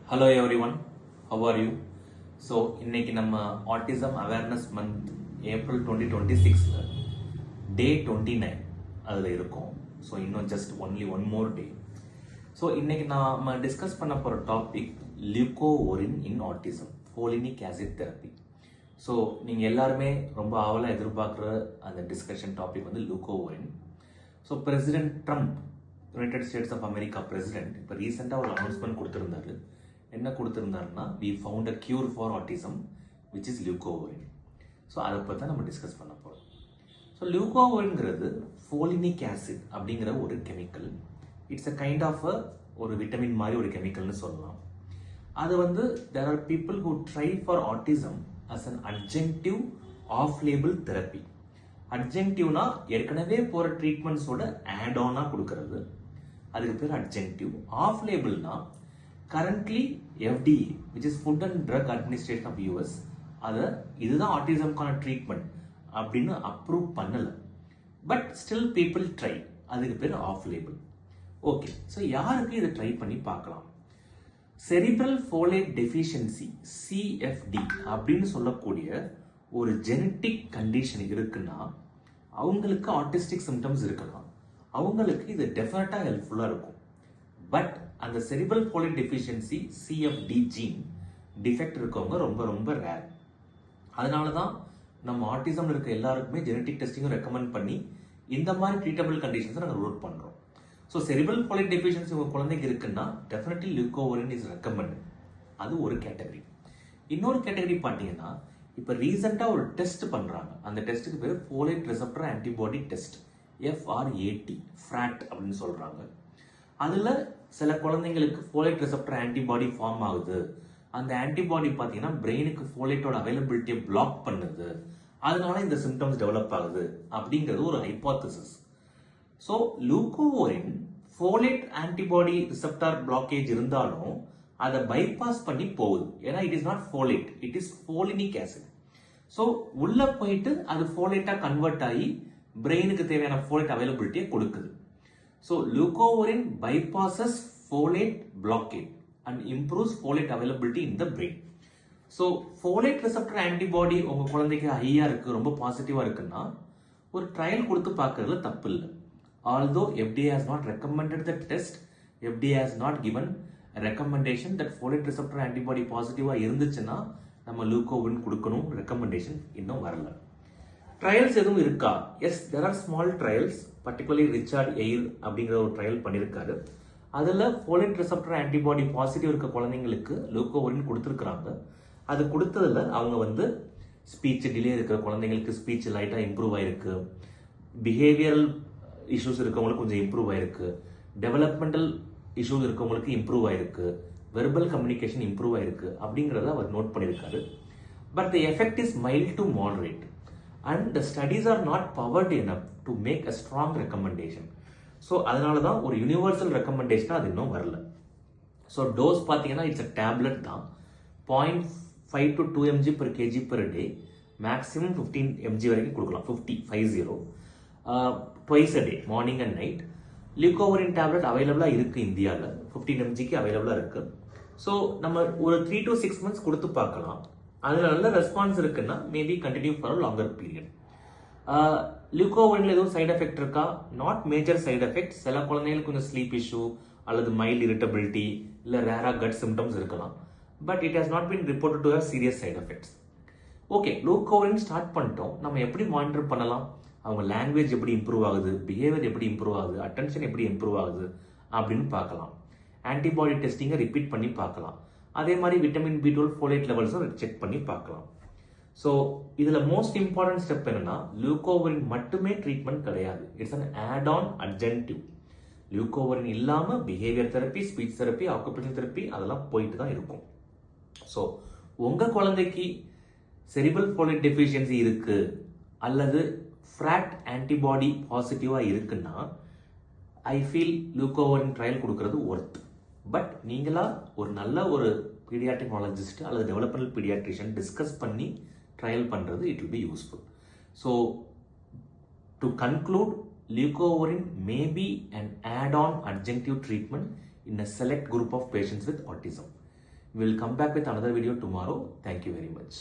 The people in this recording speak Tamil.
Hello everyone, how are you? So, இன்னைக்கு நம்ம ஆட்டிசம் அவேர்னஸ் மந்த் ஏப்ரல் 2026ல டே 29 அதில் இருக்கும். ஸோ இன்னும் just only one more day. So இன்னைக்கு நம்ம டிஸ்கஸ் பண்ண போகிற topic leucovorin in autism, folinic acid therapy. So நீங்கள் எல்லாருமே ரொம்ப ஆவலாக எதிர்பார்க்குற அந்த டிஸ்கஷன் டாபிக் வந்து leucovorin. So president Trump, United States of America president, இப்போ ரீசெண்டாக ஒரு அனௌன்ஸ்மெண்ட் கொடுத்துருந்தாரு. என்ன கொடுத்துருந்தாருன்னா, we found a cure for autism which is leucovorin. So அதை பற்றி தான் நம்ம டிஸ்கஸ் பண்ண போகிறோம். ஸோ லியூகோஓரின்ங்கிறது ஃபோலினிக் ஆசிட் அப்படிங்கிற ஒரு chemical. It's a kind of ஒரு விட்டமின் மாதிரி ஒரு கெமிக்கல்னு சொல்லலாம். அது வந்து there are people who try for autism as an adjunctive off label therapy. அட்ஜென்டிவ்னா ஏற்கனவே போகிற ட்ரீட்மெண்ட்ஸோட ஆட் ஆனாக கொடுக்கறது, அதுக்கு பேர் அட்ஜென்டிவ். ஆஃப் லேபிள்னா currently FDA, which is Food and Drug Administration of US, அதை இதுதான் ஆட்டிசம்கான ட்ரீட்மெண்ட் அப்படின்னு அப்ரூவ் பண்ணல. பட் ஸ்டில் பீப்புள் ட்ரை, அதுக்கு pair of label. Okay, so யாருக்கு இதை ட்ரை பண்ணி பார்க்கலாம்? செரிப்ரல் ஃபோலேட் டெஃபிஷியன்சி CFD அப்படின்னு சொல்லக்கூடிய ஒரு ஜெனட்டிக் கண்டிஷன் இருக்குன்னா அவங்களுக்கு ஆட்டிஸ்டிக் சிம்டம்ஸ் இருக்கலாம். அவங்களுக்கு இது டெஃபினட்டாக ஹெல்ப்ஃபுல்லாக இருக்கும். பட் அந்த cerebral folate deficiency CFD gene defect இருக்கவங்க ரொம்ப ரொம்ப ரேர். அதனால தான் நம்ம ஆட்டிசம் இருக்க எல்லாருக்குமே ஜெனட்டிக் டெஸ்டிங்கும் ரெக்கமெண்ட் பண்ணி இந்த மாதிரி ட்ரீட்டபிள் கண்டிஷன்ஸை நாங்கள் ரூட் பண்ணுறோம். ஸோ செரிப்ரல் ஃபோலேட் டெஃபிஷியன்சி உங்கள் குழந்தைக்கு இருக்குன்னா டெஃபினெட்லி லியூகோஓரின் இஸ் ரெக்கமெண்ட். அது ஒரு கேட்டகரி. இன்னொரு கேட்டகரி பார்த்தீங்கன்னா, இப்போ ரீசெண்டாக ஒரு டெஸ்ட் பண்ணுறாங்க. அந்த டெஸ்ட்டுக்கு பேர் folate receptor antibody test, FRAT, fraud அப்படின்னு சொல்கிறாங்க. அதில் சில குழந்தைங்களுக்கு ஃபோலேட் ரிசெப்டர் ஆன்டிபாடி ஃபார்ம் ஆகுது. அந்த ஆன்டிபாடி பார்த்தீங்கன்னா பிரெயினுக்கு ஃபோலேட்டோட அவைலபிலிட்டியை பிளாக் பண்ணுது, அதனால இந்த சிம்டம்ஸ் டெவலப் ஆகுது அப்படிங்கிறது ஒரு hypothesis. So leucovorin folate antibody receptor blockage இருந்தாலும் அதை பைபாஸ் பண்ணி போகுது. ஏன்னா it is not folate, it is folinic acid. So உள்ள போயிட்டு அது ஃபோலேட்டாக கன்வெர்ட் ஆகி பிரெயினுக்கு தேவையான ஃபோலேட் அவைலபிலிட்டியை கொடுக்குது. So leucovorin bypasses folate blockade and improves folate availability in the brain. So folate receptor antibody உங்க குழந்தைக்கு ஹையா இருக்கு, ரொம்ப பாசிட்டிவா இருக்குன்னா ஒரு ட்ரையல் கொடுத்து பார்க்கறதுல தப்பு இல்லை. Although FDA has not recommended the test, FDA has not given a recommendation that folate receptor antibody பாசிட்டிவா இருந்துச்சுன்னா நம்ம லியூகோவின் கொடுக்கணும் ரெக்கமெண்டேஷன் இன்னும் வரல. ட்ரையல்ஸ் எதுவும் இருக்கா? Yes, there are small trials. Particularly Richard Eyre அப்படிங்கிற ஒரு ட்ரையல் பண்ணியிருக்காரு. அதில் ஃபோலேட் ரிசெப்டர் ஆன்டிபாடி பாசிட்டிவ் இருக்க குழந்தைங்களுக்கு லியூகோஓரின் கொடுத்துருக்குறாங்க. அது கொடுத்ததில் அவங்க வந்து ஸ்பீச் டிலே இருக்கிற குழந்தைங்களுக்கு ஸ்பீச் லைட்டாக இம்ப்ரூவ் ஆயிருக்கு, பிஹேவியரல் இஷ்யூஸ் இருக்கவங்களுக்கு கொஞ்சம் இம்ப்ரூவ் ஆயிருக்கு, டெவலப்மெண்டல் இஷ்யூஸ் இருக்கவங்களுக்கு இம்ப்ரூவ் ஆயிருக்கு, வெர்பல் கம்யூனிகேஷன் இம்ப்ரூவ் ஆயிருக்கு அப்படிங்கிறத அவர் நோட் பண்ணியிருக்காரு. But the effect is mild to moderate and the studies are not powered enough to make a strong recommendation. So அதனால தான் ஒரு யூனிவர்சல் ரெக்கமெண்டேஷனாக அது இன்னும் வரல. ஸோ டோஸ் பார்த்தீங்கன்னா இட்ஸ் அ டேப்லெட் தான். 0.5 to 2 mg per kg per day, maximum 15 mg வரைக்கும் கொடுக்கலாம். 50 twice a day, morning and night. Leucovorin tablet அவைலபிளாக இருக்குது இந்தியாவில், 15 mgக்கு அவைலபிளாக இருக்குது. ஸோ நம்ம ஒரு 3 to 6 months கொடுத்து பார்க்கலாம். அதில் நல்ல ரெஸ்பான்ஸ் இருக்குன்னா maybe continue for longer period. லியூகோஓரின்ல எதுவும் சைட் எஃபெக்ட் இருக்கா? Not major side effect. சில குழந்தைங்களுக்கு கொஞ்சம் ஸ்லீப் இஷ்யூ அல்லது மைல்ட் இரிட்டபிலிட்டி இல்லை ரேரா கட் சிம்டம்ஸ் இருக்கலாம். But it has not been reported to have serious side effects. Okay, leucovorin start பண்ணிட்டோம். நம்ம எப்படி மானிட்டர் பண்ணலாம்? அவங்க லாங்குவேஜ் எப்படி இம்ப்ரூவ் ஆகுது, பிஹேவியர் எப்படி இம்ப்ரூவ் ஆகுது, அட்டென்ஷன் எப்படி இம்ப்ரூவ் ஆகுது அப்படின்னு பார்க்கலாம். ஆன்டிபாடி டெஸ்டிங்கை ரிப்பீட் பண்ணி பார்க்கலாம். அதே மாதிரி விட்டமின் B12 ஃபோலேட் லெவல்ஸும் செக் பண்ணி பார்க்கலாம். ஸோ இதில் மோஸ்ட் இம்பார்ட்டன்ட் ஸ்டெப் என்னன்னா, லியூகோஓரின் மட்டுமே ட்ரீட்மெண்ட் கிடையாது. It's an add on adjunctive. Leucovorin இல்லாமல் behaviour therapy, speech therapy, occupation therapy அதெல்லாம் போயிட்டு தான் இருக்கும். ஸோ உங்கள் குழந்தைக்கு செரிப்ரல் ஃபோலேட் டெஃபிஷியன்சி இருக்கு அல்லது ஃப்ராட் ஆன்டிபாடி பாசிட்டிவாக இருக்குன்னா ஐ ஃபீல் லியூகோஓரின் ட்ரையல் கொடுக்கறது ஒர்த். பட் நீங்களா ஒரு நல்ல ஒரு பீடியாட்ரிகாலஜிஸ்ட் அல்லது டெவலப்மெண்டல் பீடியாட்ரிஷியன் டிஸ்கஸ் பண்ணி ட்ரையல் பண்ணுறது it will be useful. So to conclude, leucovorin may be an add on adjunctive treatment in a select group of patients with autism. We'll come back with another video tomorrow. Thank you very much.